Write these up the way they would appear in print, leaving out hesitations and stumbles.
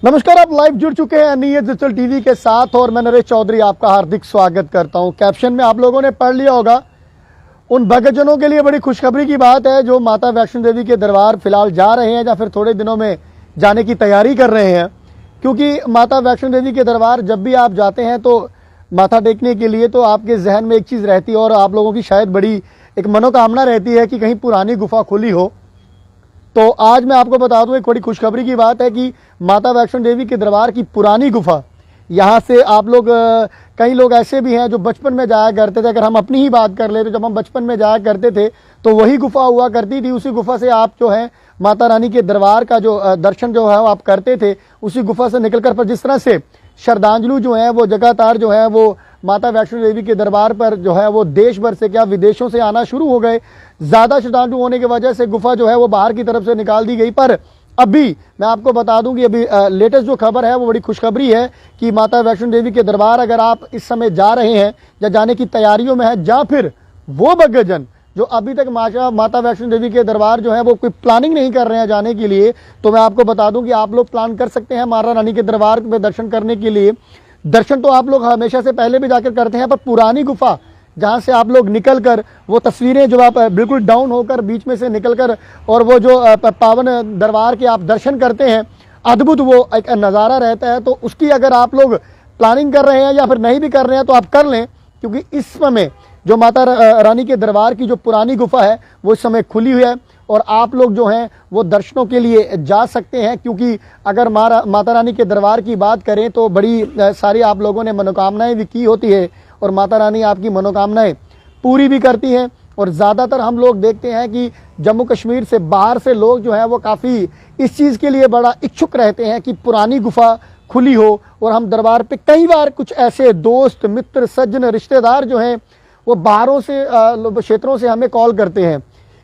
नमस्कार, आप लाइव जुड़ चुके हैं नीयत डिजिटल टीवी के साथ और मैं नरेश चौधरी आपका हार्दिक स्वागत करता हूं। कैप्शन में आप लोगों ने पढ़ लिया होगा, उन भक्तजनों के लिए बड़ी खुशखबरी की बात है जो माता वैष्णो देवी के दरबार फिलहाल जा रहे हैं या फिर थोड़े दिनों में जाने की तैयारी कर रहे हैं। क्योंकि माता वैष्णो देवी के दरबार जब भी आप जाते हैं तो माथा टेकने के लिए तो आपके जहन में एक चीज़ रहती है और आप लोगों की शायद बड़ी एक मनोकामना रहती है कि कहीं पुरानी गुफा खुली हो। तो आज मैं आपको बता दूं, एक बड़ी खुशखबरी की बात है कि माता वैष्णो देवी के दरबार की पुरानी गुफा, यहाँ से आप लोग कई लोग ऐसे भी हैं जो बचपन में जाया करते थे। अगर हम अपनी ही बात कर ले तो जब हम बचपन में जाया करते थे तो वही गुफा हुआ करती थी। उसी गुफा से आप जो है माता रानी के दरबार का जो दर्शन जो है वो आप करते थे। उसी गुफा से निकलकर, पर जिस तरह से श्रद्धांजलु जो है वो लगातार जो है वो माता वैष्णो देवी के दरबार पर जो है वो देश भर से क्या विदेशों से आना शुरू हो गए। ज़्यादा श्रद्धालु होने की वजह से गुफा जो है वो बाहर की तरफ से निकाल दी गई। पर अभी मैं आपको बता दूं कि अभी लेटेस्ट जो खबर है वो बड़ी खुशखबरी है कि माता वैष्णो देवी के दरबार अगर आप इस समय जा रहे हैं या जाने की तैयारियों में है, या फिर वो भक्तजन जो अभी तक माता वैष्णो देवी के दरबार जो है वो कोई प्लानिंग नहीं कर रहे हैं जाने के लिए, तो मैं आपको बता दूं कि आप लोग प्लान कर सकते हैं माता रानी के दरबार में दर्शन करने के लिए। दर्शन तो आप लोग हमेशा से पहले भी जाकर करते हैं, पर पुरानी गुफा जहाँ से आप लोग निकलकर वो तस्वीरें जो आप बिल्कुल डाउन होकर बीच में से निकलकर और वो जो पावन दरबार के आप दर्शन करते हैं, अद्भुत वो एक नज़ारा रहता है। तो उसकी अगर आप लोग प्लानिंग कर रहे हैं या फिर नहीं भी कर रहे हैं तो आप कर लें, क्योंकि इस समय जो माता रानी के दरबार की जो पुरानी गुफा है वो इस समय खुली हुई है और आप लोग जो हैं वो दर्शनों के लिए जा सकते हैं। क्योंकि अगर माता रानी के दरबार की बात करें तो बड़ी सारी आप लोगों ने मनोकामनाएं भी की होती है और माता रानी आपकी मनोकामनाएं पूरी भी करती हैं। और ज़्यादातर हम लोग देखते हैं कि जम्मू कश्मीर से बाहर से लोग जो है वो काफ़ी इस चीज़ के लिए बड़ा इच्छुक रहते हैं कि पुरानी गुफा खुली हो और हम दरबार पे कई बार कुछ ऐसे दोस्त मित्र सज्जन रिश्तेदार जो हैं वो बाहरों से क्षेत्रों से हमें कॉल करते हैं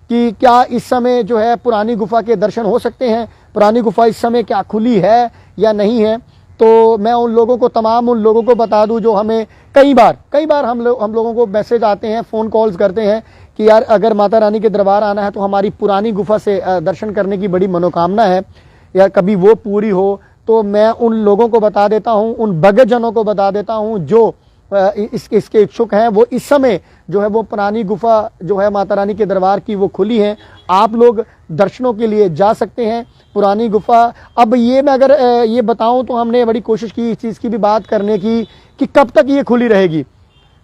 कि क्या इस समय जो है पुरानी गुफा के दर्शन हो सकते हैं, पुरानी गुफा इस समय क्या खुली है या नहीं है। तो मैं उन लोगों को बता दूं जो हमें कई बार हम लोगों को मैसेज आते हैं, फ़ोन कॉल्स करते हैं कि यार अगर माता रानी के दरबार आना है तो हमारी पुरानी गुफा से दर्शन करने की बड़ी मनोकामना है या कभी वो पूरी हो। तो मैं उन लोगों को बता देता हूँ, उन भक्तजनों को बता देता हूँ जो इसके इच्छुक हैं, वो इस समय जो है वो पुरानी गुफा जो है माता रानी के दरबार की वो खुली है। आप लोग दर्शनों के लिए जा सकते हैं पुरानी गुफा। अब ये मैं अगर ये बताऊं तो हमने बड़ी कोशिश की इस चीज़ की भी बात करने की कि कब तक ये खुली रहेगी।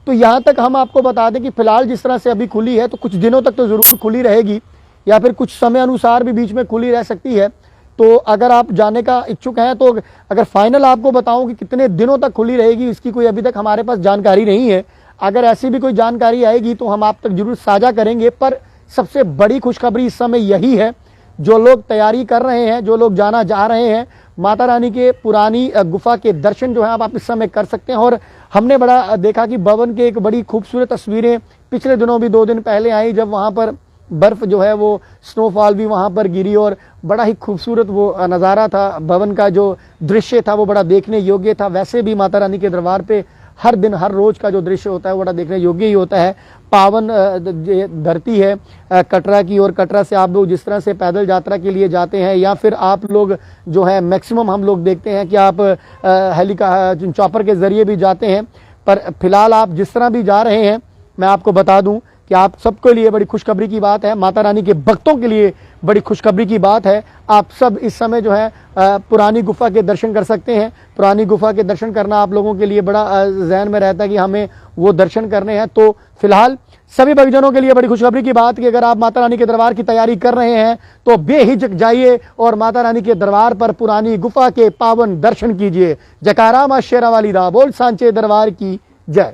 तो यहाँ तक हम आपको बता दें कि फ़िलहाल जिस तरह से अभी खुली है तो कुछ दिनों तक तो ज़रूर खुली रहेगी या फिर कुछ समय अनुसार भी बीच में खुली रह सकती है। तो अगर आप जाने का इच्छुक हैं तो अगर फाइनल आपको बताऊं कि कितने दिनों तक खुली रहेगी इसकी कोई अभी तक हमारे पास जानकारी नहीं है। अगर ऐसी भी कोई जानकारी आएगी तो हम आप तक जरूर साझा करेंगे। पर सबसे बड़ी खुशखबरी इस समय यही है, जो लोग तैयारी कर रहे हैं, जो लोग जाना जा रहे हैं, माता रानी के पुरानी गुफा के दर्शन जो है आप इस समय कर सकते हैं। और हमने बड़ा देखा कि भवन के एक बड़ी खूबसूरत तस्वीरें पिछले दिनों भी 2 दिन पहले आई, जब वहाँ पर बर्फ़ जो है वो स्नोफॉल भी वहाँ पर गिरी और बड़ा ही खूबसूरत वो नज़ारा था। भवन का जो दृश्य था वो बड़ा देखने योग्य था। वैसे भी माता रानी के दरबार पे हर दिन हर रोज़ का जो दृश्य होता है वो बड़ा देखने योग्य ही होता है। पावन धरती है कटरा की, और कटरा से आप लोग जिस तरह से पैदल यात्रा के लिए जाते हैं या फिर आप लोग जो है मैक्सिमम हम लोग देखते हैं कि आप चॉपर के ज़रिए भी जाते हैं। पर फिलहाल आप जिस तरह भी जा रहे हैं, मैं आपको बता दूं कि आप सबके लिए बड़ी खुशखबरी की बात है, माता रानी के भक्तों के लिए बड़ी खुशखबरी की बात है। आप सब इस समय जो है पुरानी गुफा के दर्शन कर सकते हैं। पुरानी गुफा के दर्शन करना आप लोगों के लिए बड़ा जहन में रहता है कि हमें वो दर्शन करने हैं। तो फिलहाल सभी भक्तजनों के लिए बड़ी खुशखबरी की बात कि अगर आप माता रानी के दरबार की तैयारी कर रहे हैं तो बेहिचक जाइए और माता रानी के दरबार पर पुरानी गुफा के पावन दर्शन कीजिए। जयकारा मां शेरा वाली दा बोल सांचे दरबार की जय।